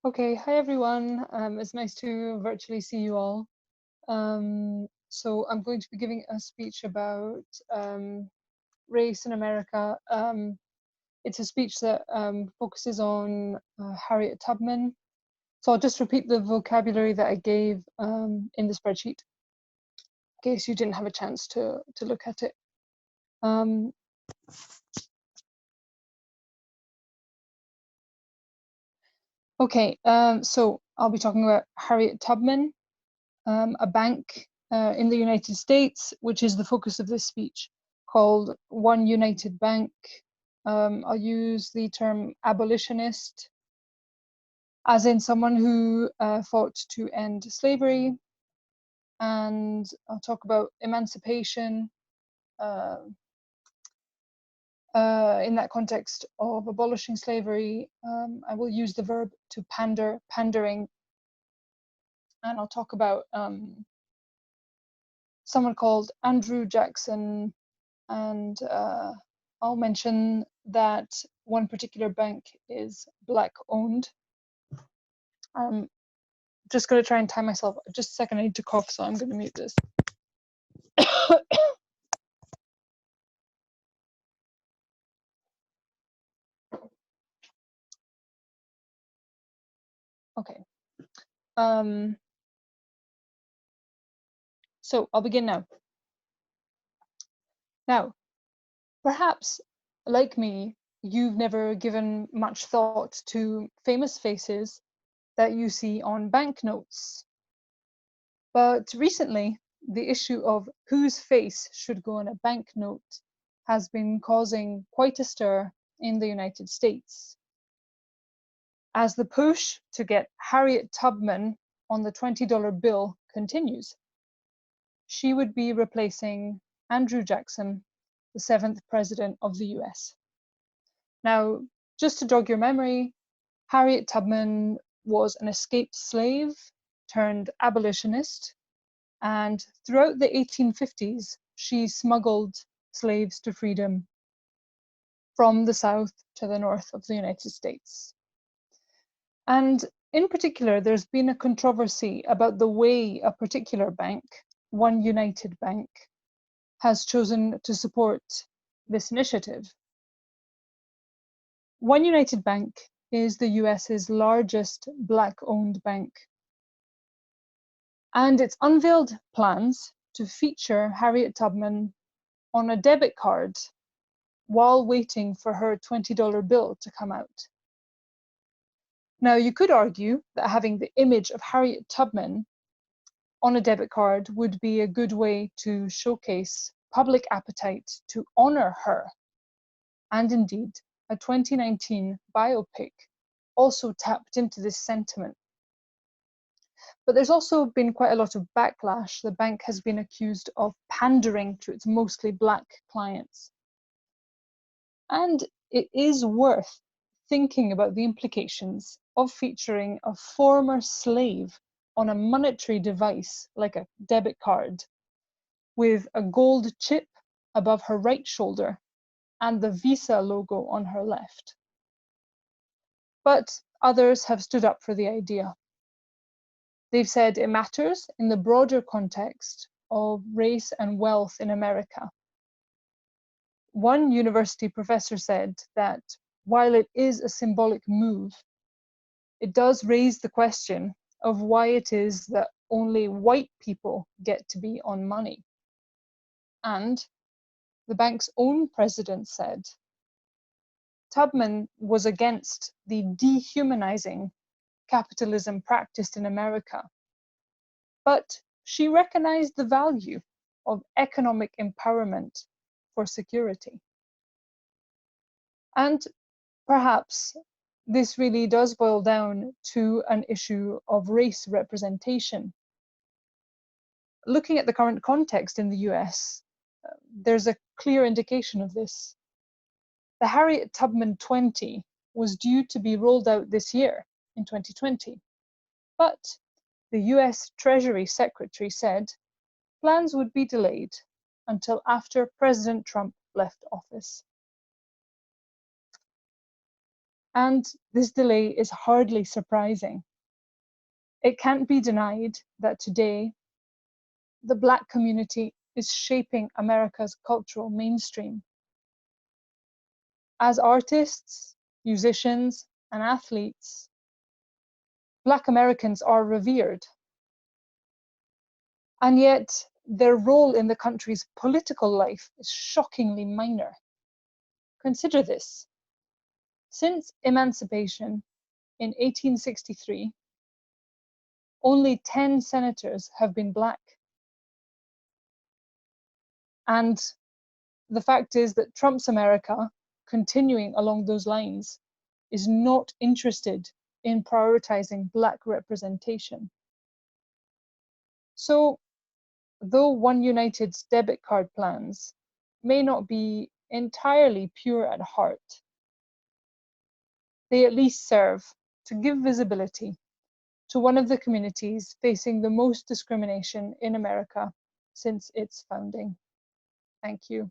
Okay, hi everyone. It's nice to virtually see you all. So I'm going to be giving a speech about race in America. It's a speech that focuses on Harriet Tubman. So I'll just repeat the vocabulary that I gave in the spreadsheet, in case you didn't have a chance to look at it. Okay, so I'll be talking about Harriet Tubman, a bank in the United States, which is the focus of this speech, called OneUnited Bank. I'll use the term abolitionist, as in someone who fought to end slavery, and I'll talk about emancipation in that context of abolishing slavery. I will use the verb to pandering, and I'll talk about someone called Andrew Jackson, and I'll mention that one particular bank is Black owned. I'm just going to try and time myself. Just a second, I need to cough, so I'm going to mute this. Okay. So I'll begin now. Now, perhaps, like me, you've never given much thought to famous faces that you see on banknotes. But recently, the issue of whose face should go on a banknote has been causing quite a stir in the United States. As the push to get Harriet Tubman on the $20 bill continues, she would be replacing Andrew Jackson, the 7th president of the US. Now, just to jog your memory, Harriet Tubman was an escaped slave turned abolitionist, and throughout the 1850s, she smuggled slaves to freedom from the south to the north of the United States. And in particular, there's been a controversy about the way a particular bank, OneUnited Bank, has chosen to support this initiative. OneUnited Bank is the US's largest Black-owned bank, and it's unveiled plans to feature Harriet Tubman on a debit card while waiting for her $20 bill to come out. Now, you could argue that having the image of Harriet Tubman on a debit card would be a good way to showcase public appetite to honor her. And indeed, a 2019 biopic also tapped into this sentiment. But there's also been quite a lot of backlash. The bank has been accused of pandering to its mostly Black clients. And it is worth thinking about the implications of featuring a former slave on a monetary device like a debit card with a gold chip above her right shoulder and the Visa logo on her left. But others have stood up for the idea. They've said it matters in the broader context of race and wealth in America. One university professor said that while it is a symbolic move, it does raise the question of why it is that only white people get to be on money. And the bank's own president said Tubman was against the dehumanizing capitalism practiced in America, but she recognized the value of economic empowerment for security. And perhaps this really does boil down to an issue of race representation. Looking at the current context in the US, there's a clear indication of this. The Harriet Tubman 20 was due to be rolled out this year in 2020, but the US Treasury Secretary said plans would be delayed until after President Trump left office. And this delay is hardly surprising. It can't be denied that today, the Black community is shaping America's cultural mainstream. As artists, musicians, and athletes, Black Americans are revered. And yet, their role in the country's political life is shockingly minor. Consider this. Since emancipation in 1863, only 10 senators have been Black. And the fact is that Trump's America, continuing along those lines, is not interested in prioritizing Black representation. So, though OneUnited's debit card plans may not be entirely pure at heart, they at least serve to give visibility to one of the communities facing the most discrimination in America since its founding. Thank you.